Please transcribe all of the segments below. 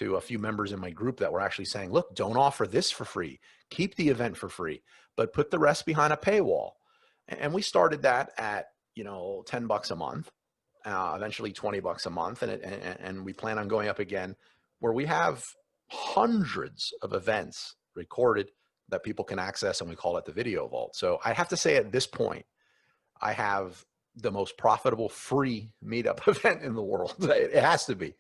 to a few members in my group that were actually saying, look, don't offer this for free. Keep the event for free, but put the rest behind a paywall. And we started that at, you know, $10 a month, eventually $20 a month. And we plan on going up again, where we have hundreds of events recorded that people can access, and we call it the Video Vault. So I have to say, at this point, I have the most profitable free meetup event in the world. It has to be.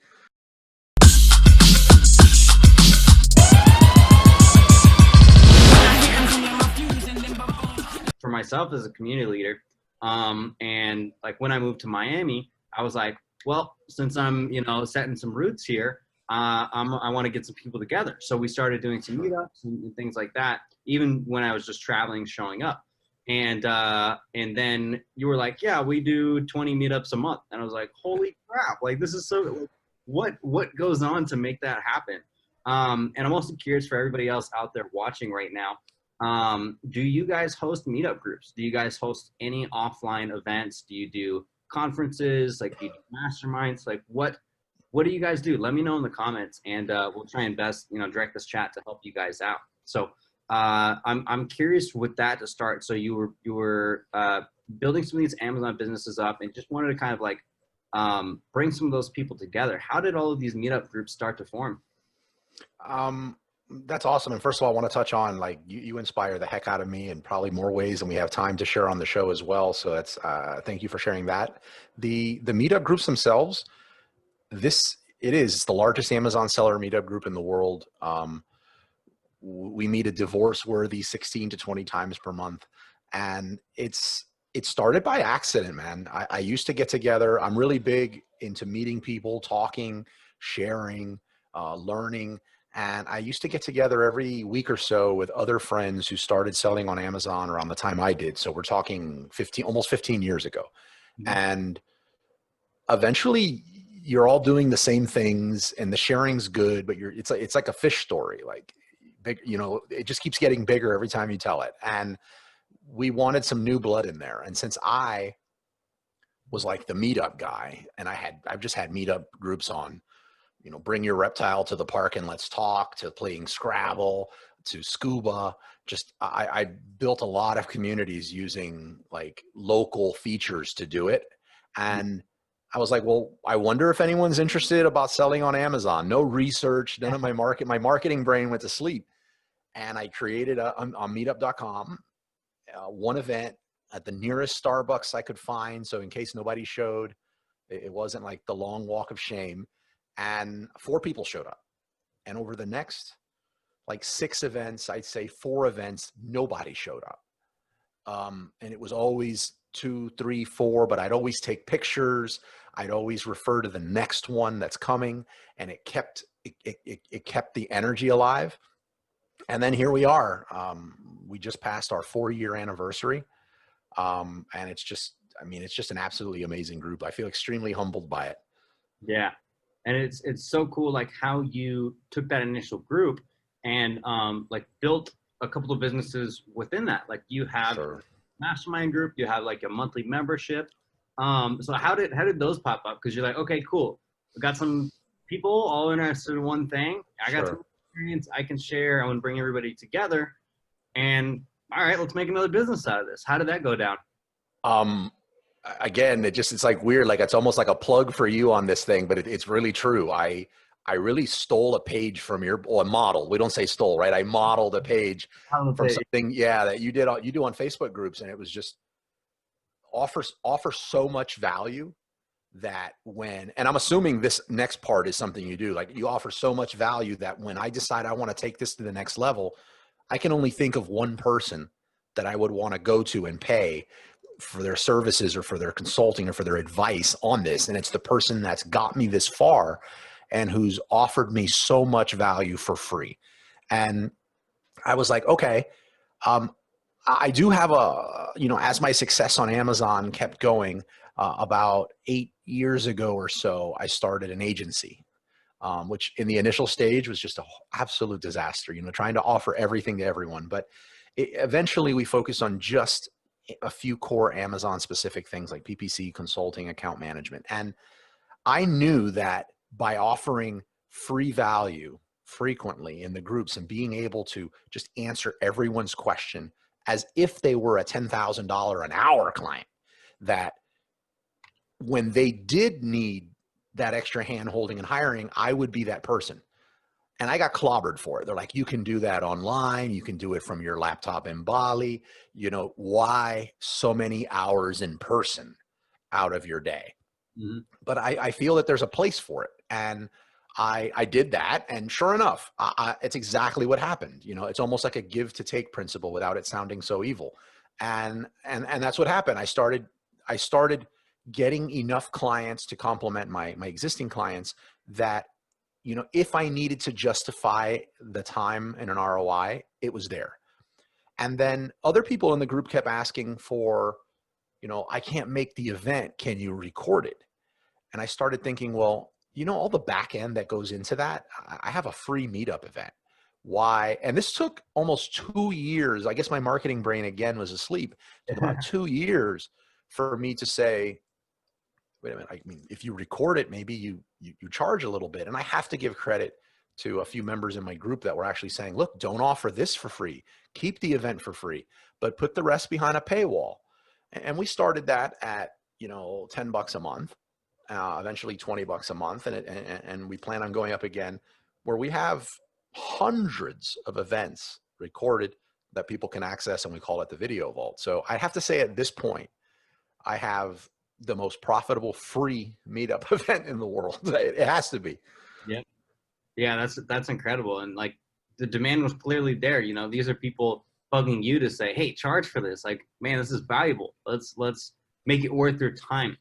For myself as a community leader, and like when I moved to Miami, I was like, well, since I'm, you know, setting some roots here, I want to get some people together. So we started doing some meetups and things like that, even when I was just traveling, showing up. And then you were like, yeah, we do 20 meetups a month. And I was like, holy crap, like this is so, what goes on to make that happen? And I'm also curious for everybody else out there watching right now. Do you guys host meetup groups? Do you guys host any offline events? Do you do conferences? Like, do you do masterminds? Like, what do you guys do? Let me know in the comments, and we'll try and best, you know, direct this chat to help you guys out. So I'm curious with that to start. So you were building some of these Amazon businesses up, and just wanted to kind of like bring some of those people together. How did all of these meetup groups start to form? That's awesome. And first of all, I want to touch on, like, you inspire the heck out of me in probably more ways than we have time to share on the show as well. So that's, thank you for sharing that. The meetup groups themselves, it's the largest Amazon seller meetup group in the world. We meet a divorce-worthy 16 to 20 times per month. And it started by accident, man. I used to get together. I'm really big into meeting people, talking, sharing, learning. And I used to get together every week or so with other friends who started selling on Amazon around the time I did. So we're talking almost 15 years ago. Mm-hmm. And eventually you're all doing the same things and the sharing's good, but it's like a fish story. Like, big, you know, it just keeps getting bigger every time you tell it. And we wanted some new blood in there. And since I was like the meetup guy, and I've just had meetup groups on, you know, bring your reptile to the park and let's talk, to playing Scrabble, to scuba. Just, I built a lot of communities using like local features to do it. And I was like, well, I wonder if anyone's interested about selling on Amazon. No research, none of my marketing brain went to sleep. And I created on meetup.com, one event at the nearest Starbucks I could find. So in case nobody showed, it wasn't like the long walk of shame. And 4 people showed up. And over the next like 6 events, I'd say 4 events, nobody showed up. And it was always 2, 3, 4, but I'd always take pictures. I'd always refer to the next one that's coming, and it kept the energy alive. And then here we are. We just passed our 4-year anniversary. And it's just an absolutely amazing group. I feel extremely humbled by it. Yeah. And it's so cool, like how you took that initial group and like built a couple of businesses within that. Like you have a mastermind group, you have like a monthly membership. So how did those pop up? Because you're like, okay, cool. We got some people all interested in one thing. I got some experience I can share. I want to bring everybody together. And all right, let's make another business out of this. How did that go down? Again, it's like weird. Like it's almost like a plug for you on this thing, but it's really true. I really stole a page from a model. We don't say stole, right? I modeled a page from something, that you do on Facebook groups. And it was just offer so much value that and I'm assuming this next part is something you do, like you offer so much value that when I decide I want to take this to the next level, I can only think of one person that I would want to go to and pay for their services or for their consulting or for their advice on this. And it's the person that's got me this far and who's offered me so much value for free. And I was like, okay, I do have as my success on Amazon kept going, about 8 years ago or so, I started an agency, which in the initial stage was just an absolute disaster, trying to offer everything to everyone. But eventually we focused on just a few core Amazon specific things like PPC, consulting, account management. And I knew that by offering free value frequently in the groups and being able to just answer everyone's question as if they were a $10,000 an hour client, that when they did need that extra hand holding and hiring, I would be that person. And I got clobbered for it. They're like, you can do that online. You can do it from your laptop in Bali. You know, why so many hours in person out of your day? Mm-hmm. But I feel that there's a place for it. And I did that. And sure enough, it's exactly what happened. You know, it's almost like a give to take principle without it sounding so evil. And that's what happened. I started getting enough clients to complement my existing clients that, you know, if I needed to justify the time and an ROI, it was there. And then other people in the group kept asking for, you know, I can't make the event. Can you record it? And I started thinking, well, you know, all the back end that goes into that, I have a free meetup event. Why? And this took almost 2 years. I guess my marketing brain again was asleep. It took about 2 years for me to say, wait a minute. I mean, if you record it, maybe you charge a little bit. And I have to give credit to a few members in my group that were actually saying, look, don't offer this for free. Keep the event for free, but put the rest behind a paywall. And we started that at, you know, $10 a month, eventually $20 a month. And we plan on going up again, where we have hundreds of events recorded that people can access. And we call it the Video Vault. So I have to say at this point, I have the most profitable free meetup event in the world. It has to be. Yeah. Yeah, that's incredible. And like the demand was clearly there. You know, these are people bugging you to say, hey, charge for this. Like, man, this is valuable. Let's make it worth your time.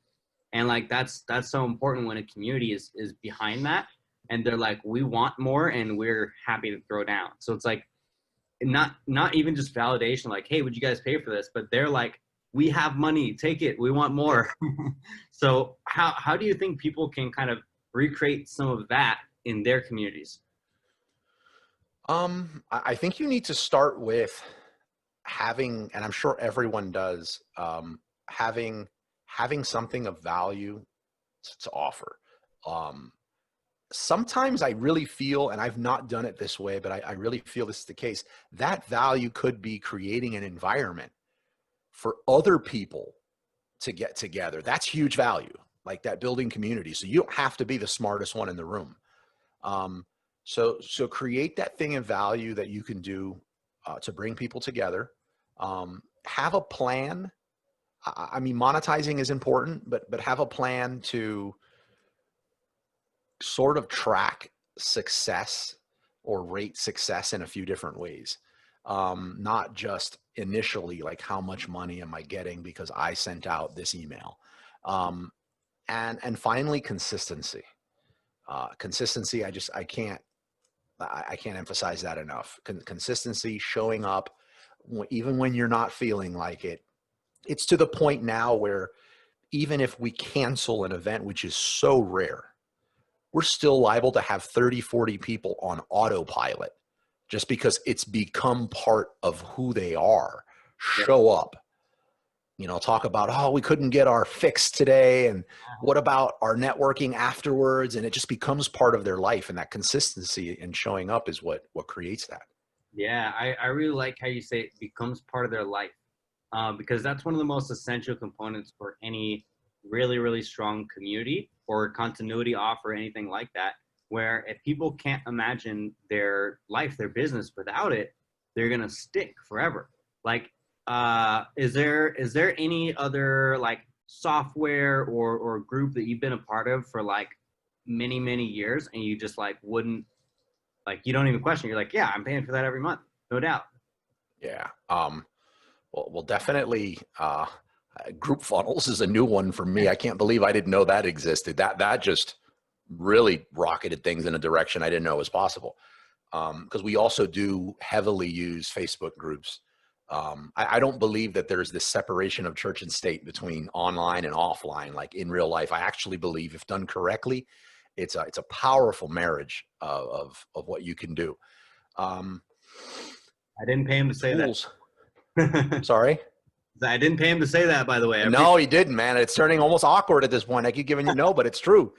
And like that's so important when a community is behind that. And they're like, we want more and we're happy to throw down. So it's like not even just validation, like, hey, would you guys pay for this? But they're like, we have money, take it, we want more. So how do you think people can kind of recreate some of that in their communities? I think you need to start with having, and I'm sure everyone does, having something of value to offer. Sometimes I really feel, and I've not done it this way, but I really feel this is the case, that value could be creating an environment for other people to get together. That's huge value, like that building community. So you don't have to be the smartest one in the room. So create that thing of value that you can do to bring people together. Have a plan. I mean, monetizing is important, but have a plan to sort of track success or rate success in a few different ways. Not just initially, like how much money am I getting because I sent out this email. And finally, consistency. Consistency, I can't emphasize that enough. Consistency, showing up, even when you're not feeling like it. It's to the point now where even if we cancel an event, which is so rare, we're still liable to have 30, 40 people on autopilot just because it's become part of who they are. Show up, you know, talk about, oh, we couldn't get our fix today. And what about our networking afterwards? And it just becomes part of their life. And that consistency and showing up is what creates that. Yeah, I really like how you say it becomes part of their life, because that's one of the most essential components for any really, really strong community or continuity offer, anything like that, where if people can't imagine their life, their business without it, they're going to stick forever. Like, is there any other like software or group that you've been a part of for like many, many years and you just like wouldn't, like, you don't even question, you're like, yeah, I'm paying for that every month, no doubt. Yeah. Well, definitely, GroupFunnels is a new one for me. I can't believe I didn't know that existed. That just really rocketed things in a direction I didn't know was possible. Because we also do heavily use Facebook groups. I don't believe that there's this separation of church and state between online and offline, like in real life. I actually believe if done correctly, it's a powerful marriage of what you can do. I didn't pay him to say tools. that. Sorry? I didn't pay him to say that, by the way. No, he didn't, man. It's turning almost awkward at this point. I keep giving you no, but it's true.